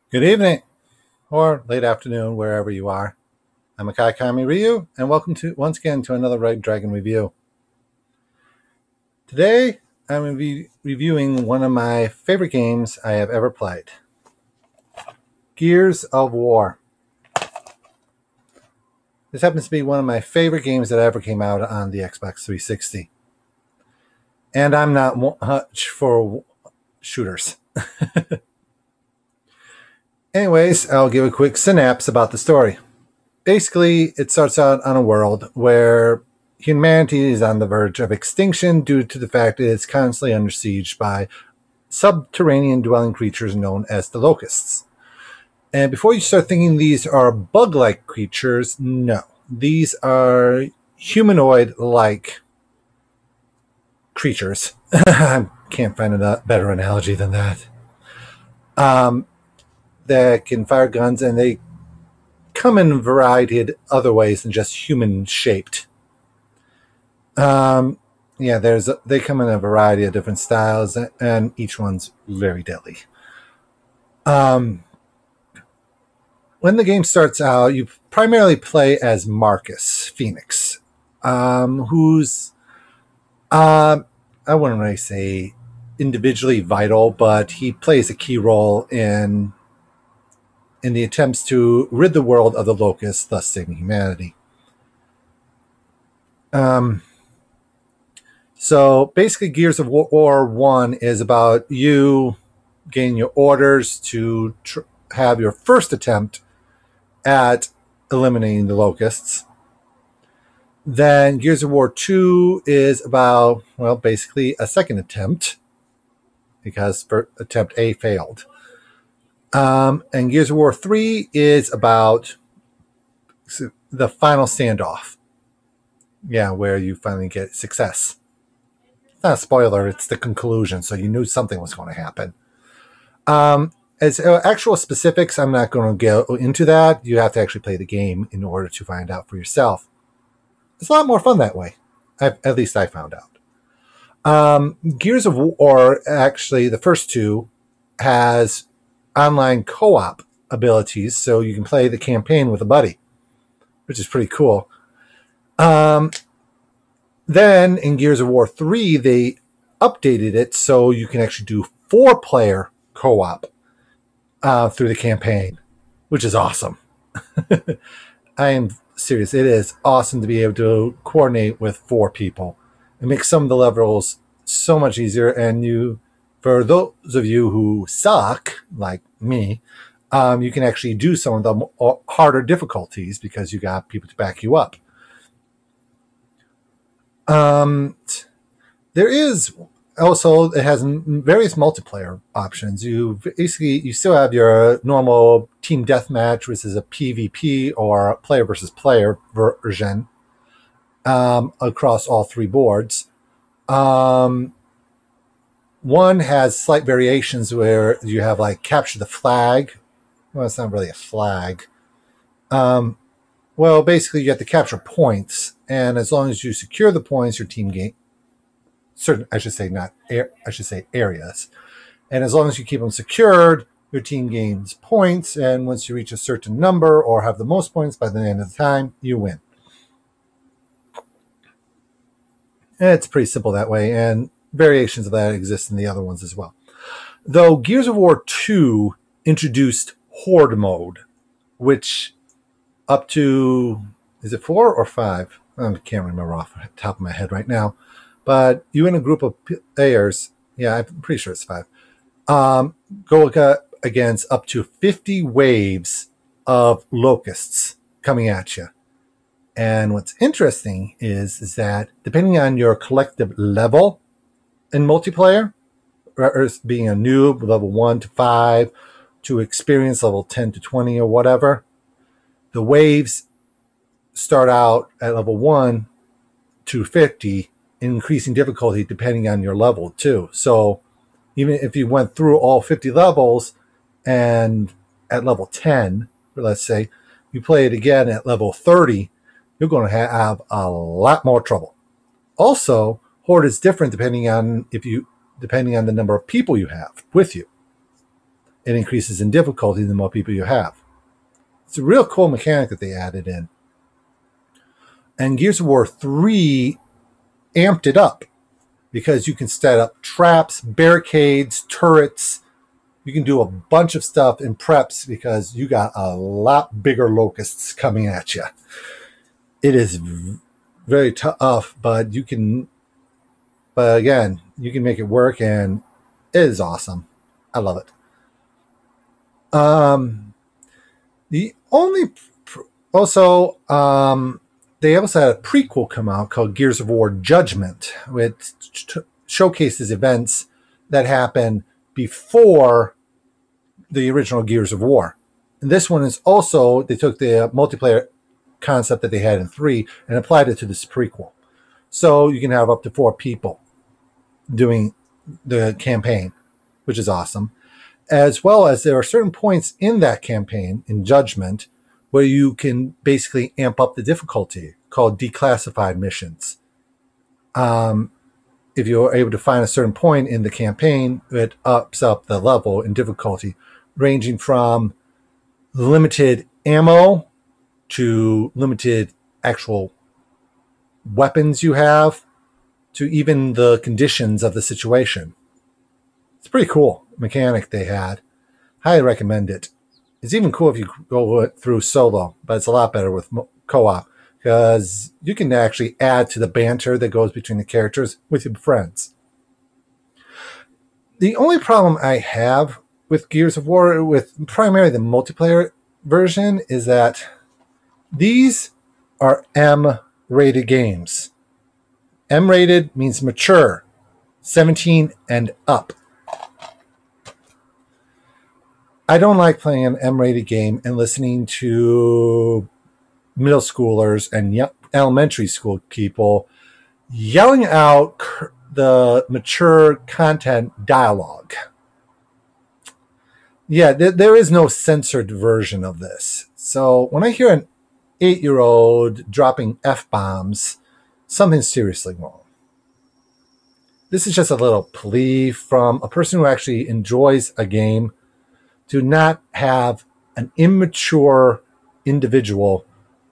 Good evening, or late afternoon, wherever you are. I'm Akai Kami Ryu, and welcome to once again to another Red Dragon review. Today, I'm going to be reviewing one of my favorite games I have ever played, Gears of War. This happens to be one of my favorite games that ever came out on the Xbox 360. And I'm not much for shooters. Anyways, I'll give a quick synapse about the story. Basically, it starts out on a world where humanity is on the verge of extinction due to the fact that it's constantly under siege by subterranean dwelling creatures known as the locusts. And before you start thinking these are bug-like creatures, no. These are humanoid-like creatures. I can't find a better analogy than that. That can fire guns, and they come in a variety of other ways than just human-shaped. They come in a variety of different styles, and each one's very deadly. When the game starts out, you primarily play as Marcus Phoenix, who's I wouldn't really say individually vital, but he plays a key role in the attempts to rid the world of the locusts, thus saving humanity. So basically, Gears of War 1 is about you getting your orders to have your first attempt at eliminating the locusts. Then Gears of War 2 is about, well, basically a second attempt because attempt A failed. And Gears of War 3 is about the final standoff. Yeah, where you finally get success. It's not a spoiler, it's the conclusion, so you knew something was going to happen. As actual specifics, I'm not going to go into that. You have to actually play the game in order to find out for yourself. It's a lot more fun that way. At least I found out. Gears of War, actually, the first two, has online co-op abilities, so you can play the campaign with a buddy, which is pretty cool. Then in Gears of War 3, they updated it so you can actually do 4-player co-op through the campaign, which is awesome. I am serious. It is awesome to be able to coordinate with 4 people. It makes some of the levels so much easier. And for those of you who suck, like me, you can actually do some of the harder difficulties because you got people to back you up. There is also, it has various multiplayer options. You still have your normal team deathmatch, which is a PvP or player versus player version across all 3 boards. One has slight variations where you have like capture the flag. Well, it's not really a flag. Well, basically you have to capture points, and as long as you secure the points, your team gains. I should say areas. And as long as you keep them secured, your team gains points. And once you reach a certain number or have the most points by the end of the time, you win. And it's pretty simple that way. And variations of that exist in the other ones as well. Though Gears of War 2 introduced Horde mode, which up to, is it 4 or 5? I can't remember off the top of my head right now. But you and a group of players, yeah, I'm pretty sure it's 5, go against up to 50 waves of locusts coming at you. And what's interesting is that depending on your collective level in multiplayer, being a noob, level 1 to 5, to experience level 10 to 20 or whatever, the waves start out at level 1 to 50, increasing difficulty depending on your level too. So even if you went through all 50 levels and at level 10, let's say, you play it again at level 30, you're going to have a lot more trouble. Also, Horde is different depending on the number of people you have with you. it increases in difficulty the more people you have. It's a real cool mechanic that they added in. And Gears of War 3 amped it up because you can set up traps, barricades, turrets. You can do a bunch of stuff in preps because you got a lot bigger locusts coming at you. It is very tough, but you can, but again, you can make it work, and it is awesome. I love it. The only, also, they also had a prequel come out called Gears of War Judgment, which showcases events that happen before the original Gears of War. And this one is also, they took the multiplayer concept that they had in 3 and applied it to this prequel. So you can have up to 4 people doing the campaign, which is awesome. As well as there are certain points in that campaign, in Judgment, where you can basically amp up the difficulty, called declassified missions. If you're able to find a certain point in the campaign, it ups up the level in difficulty, ranging from limited ammo to limited actual weapons you have, to even the conditions of the situation. It's a pretty cool mechanic they had. Highly recommend it. It's even cool if you go through solo, but it's a lot better with co-op because you can actually add to the banter that goes between the characters with your friends. The only problem I have with Gears of War, with primarily the multiplayer version, is that these are M-rated games. M-rated means mature, 17 and up. I don't like playing an M-rated game and listening to middle schoolers and elementary school people yelling out the mature content dialogue. Yeah, there is no censored version of this. So when I hear an 8-year-old dropping F-bombs, something's seriously wrong. This is just a little plea from a person who actually enjoys a game to not have an immature individual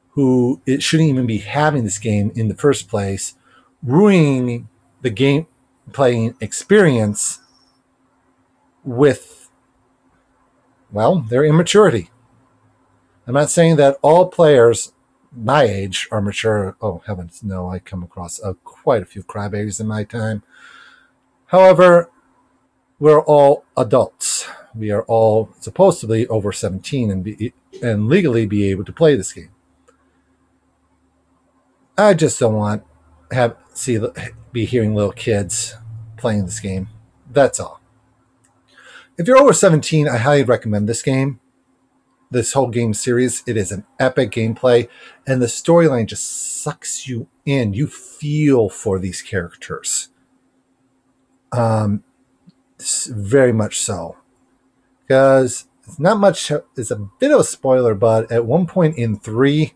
who it shouldn't even be having this game in the first place, ruining the game playing experience with, well, their immaturity. I'm not saying that all players my age are mature. Oh, heavens, no, I come across quite a few crybabies in my time. However, we're all adults. We are all supposed to be over 17 and legally be able to play this game. I just don't want be hearing little kids playing this game. That's all. If you're over 17, I highly recommend this game. This whole game series. It is an epic gameplay, and the storyline just sucks you in. You feel for these characters. Very much so. Because it's not much, it's a bit of a spoiler, but at one point in 3,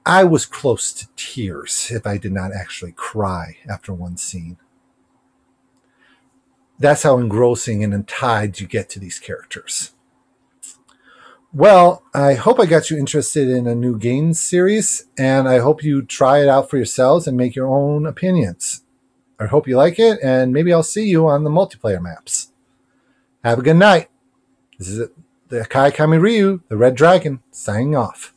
I was close to tears if I did not actually cry after one scene. That's how engrossing and tied you get to these characters. Well, I hope I got you interested in a new game series, and I hope you try it out for yourselves and make your own opinions. I hope you like it, and maybe I'll see you on the multiplayer maps. Have a good night. This is the Akai Kami Ryu, the Red Dragon, signing off.